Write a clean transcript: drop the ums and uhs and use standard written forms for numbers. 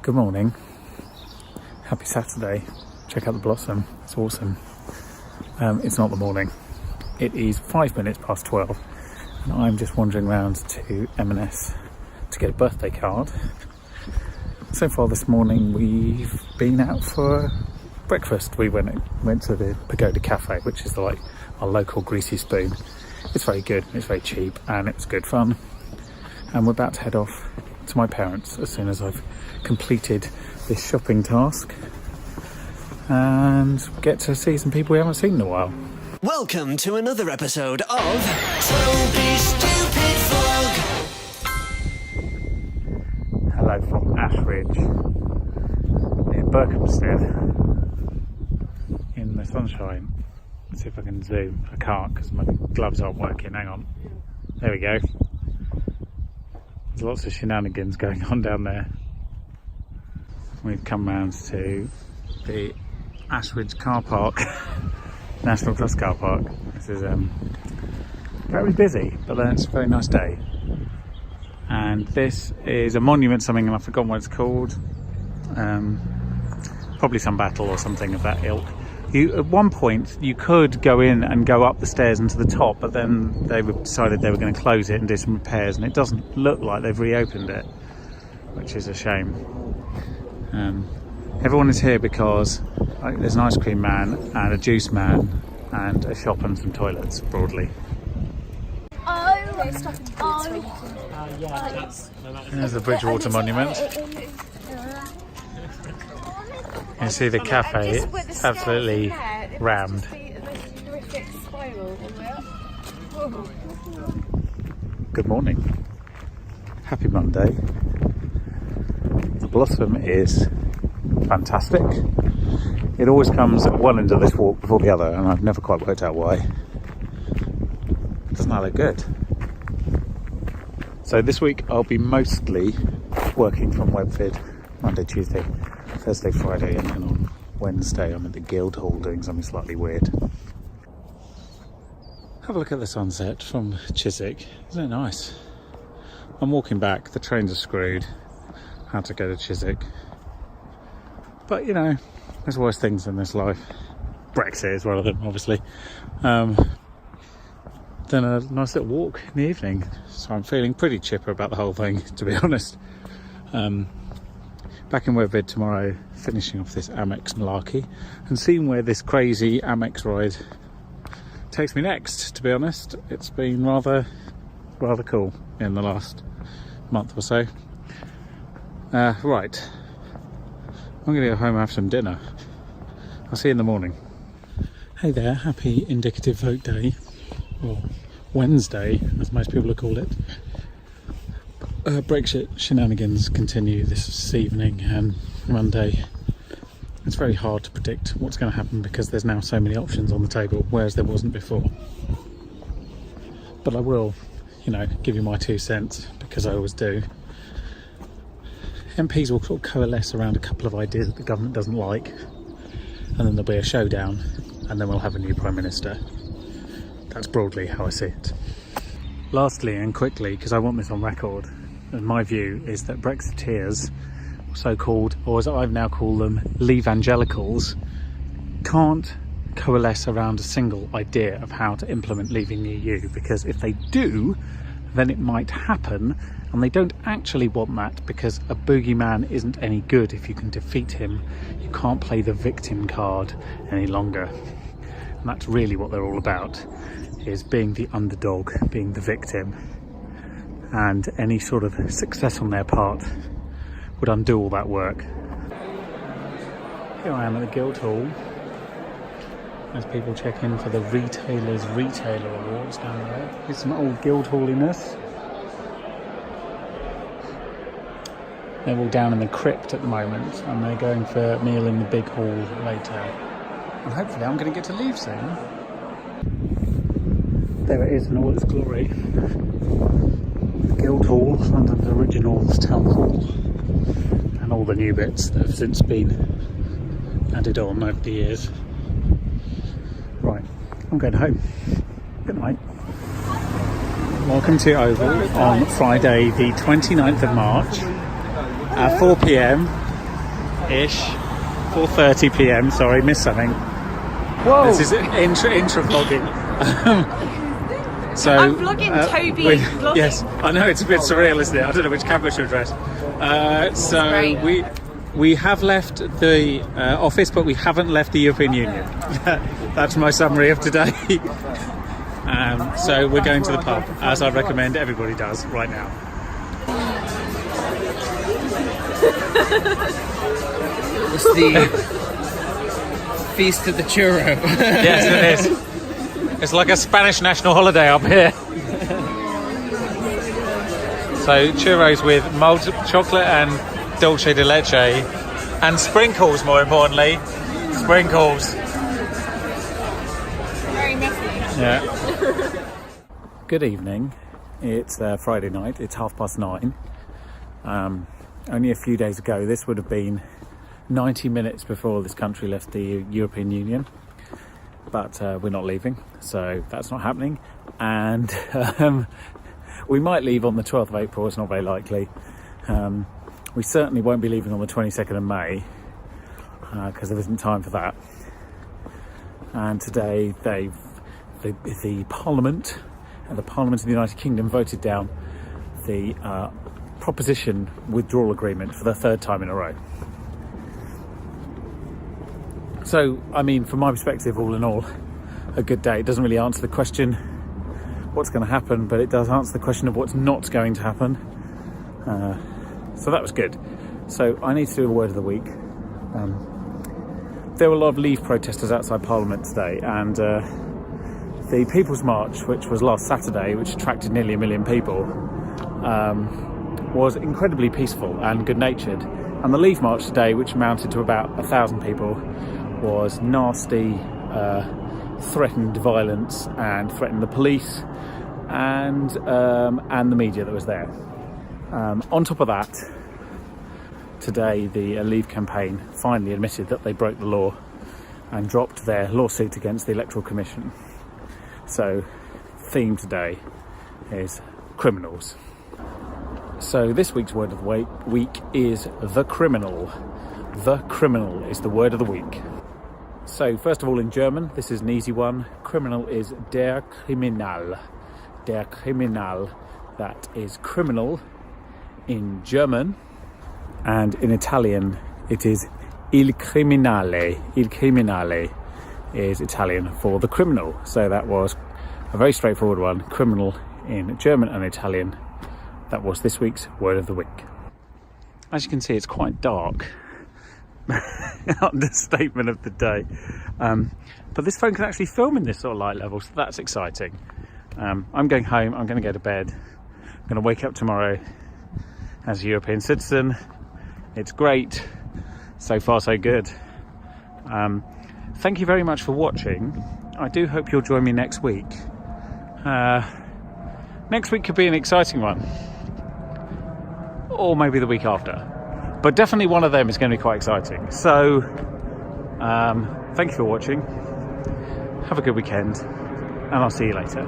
Good morning. Happy Saturday. Check out the blossom. It's awesome. It's not the morning. It is 5 minutes past 12 and I'm just wandering around to M&S to get a birthday card. So far this morning we've been out for breakfast. We went to the Pagoda Cafe, which is like our local greasy spoon. It's very good, it's very cheap and it's good fun. And we're about to head off to my parents as soon as I've completed this shopping task and get to see some people we haven't seen in a while. Welcome to another episode of Toby Stupid Vlog. Hello from Ashridge in Berkhamsted in the sunshine. Let's see if I can zoom. I can't because my gloves aren't working. Hang on. There we go. There's lots of shenanigans going on down there. We've come round to the Ashridge car park, National Trust car park. This is very busy, but then it's a very nice day. And this is a monument, something, and I've forgotten what it's called. Probably some battle or something of that ilk. At one point you could go in and go up the stairs into the top, but then they decided they were going to close it and do some repairs, and it doesn't look like they've reopened it, which is a shame. Everyone is here because there's an ice cream man and a juice man and a shop and some toilets, broadly. There's the Bridgewater Monument. You see the cafe, it's absolutely rammed. Good morning. Happy Monday. The blossom is fantastic. It always comes at one end of this walk before the other, and I've never quite worked out why. Doesn't that look good? So this week I'll be mostly working from Webford, Monday, Tuesday, Thursday, Friday, and then on Wednesday I'm at the Guildhall doing something slightly weird. Have a look at the sunset from Chiswick. Isn't it nice? I'm walking back, the trains are screwed. How to go to Chiswick. But you know, there's worse things in this life. Brexit is one of them, obviously. Then a nice little walk in the evening. So I'm feeling pretty chipper about the whole thing, to be honest. Back in Webford tomorrow, finishing off this Amex malarkey and seeing where this crazy Amex ride takes me next. To be honest, it's been rather cool in the last month or so. Right, I'm going to go home and have some dinner. I'll see you in the morning. Hey there, happy Indicative Vote Day, or Wednesday as most people have called it. Brexit shenanigans continue this evening and Monday. It's very hard to predict what's going to happen because there's now so many options on the table, whereas there wasn't before. But I will, give you my 2 cents, because I always do. MPs will sort of coalesce around a couple of ideas that the government doesn't like, and then there'll be a showdown, and then we'll have a new Prime Minister. That's broadly how I see it. Lastly and quickly, because I want this on record, and my view is that Brexiteers, so-called, or as I've now called them, Leave-angelicals, can't coalesce around a single idea of how to implement leaving the EU, because if they do, then it might happen, and they don't actually want that because a boogeyman isn't any good if you can defeat him. You can't play the victim card any longer. And that's really what they're all about, is being the underdog, being the victim. And any sort of success on their part would undo all that work. Here I am at the Guildhall as people check in for the Retailer Awards down there. Here's some old Guildhalliness. They're all down in the crypt at the moment and they're going for a meal in the big hall later. And hopefully I'm going to get to leave soon. There it is in all its glory. Guildhall, London's original town hall, and all the new bits that have since been added on over the years. Right, I'm going home. Good night. Welcome to Oval on Friday the 29th of March at 4 p.m. ish. 4:30 p.m. Sorry, missed something. Whoa! This is intra vlogging. So I'm vlogging Toby. Vlogging. Yes, I know it's a bit surreal, isn't it? I don't know which camera to address. So great. we have left the office, but we haven't left the European Union. That's my summary of today. So we're going to the pub, as I recommend everybody does right now. It's the feast of the churro. Yes, it is. It's like a Spanish national holiday up here. So churros with molten chocolate and dulce de leche, and sprinkles. More importantly, sprinkles. Very messy. Yeah. Good evening. It's Friday night. It's 9:30. Only a few days ago, this would have been 90 minutes before this country left the European Union, but we're not leaving, so that's not happening. And we might leave on the 12th of April. It's not very likely. We certainly won't be leaving on the 22nd of May because there isn't time for that. And today the Parliament of the United Kingdom voted down the proposition withdrawal agreement for the third time in a row. So, I mean, from my perspective, all in all, a good day. It doesn't really answer the question what's going to happen, but it does answer the question of what's not going to happen. So that was good. So I need to do a word of the week. There were a lot of Leave protesters outside Parliament today, and the People's March, which was last Saturday, which attracted nearly 1 million people, was incredibly peaceful and good-natured. And the Leave March today, which amounted to about 1,000 people, was nasty, threatened violence and threatened the police and the media that was there. On top of that, today the Leave campaign finally admitted that they broke the law and dropped their lawsuit against the Electoral Commission. So, theme today is criminals. So this week's word of the week is the criminal. The criminal is the word of the week. So first of all, in German, this is an easy one. Criminal is der Kriminal. Der Kriminal, that is criminal in German. And in Italian, it is il criminale. Il criminale is Italian for the criminal. So that was a very straightforward one. Criminal in German and Italian. That was this week's word of the week. As you can see, it's quite dark. Understatement of the day. But this phone can actually film in this sort of light level, so that's exciting. I'm going home. I'm going to go to bed. I'm going to wake up tomorrow as a European citizen. It's great. So far, so good. Thank you very much for watching. I do hope you'll join me next week. Next week could be an exciting one. Or maybe the week after. But definitely one of them is going to be quite exciting. So, thank you for watching. Have a good weekend. And I'll see you later.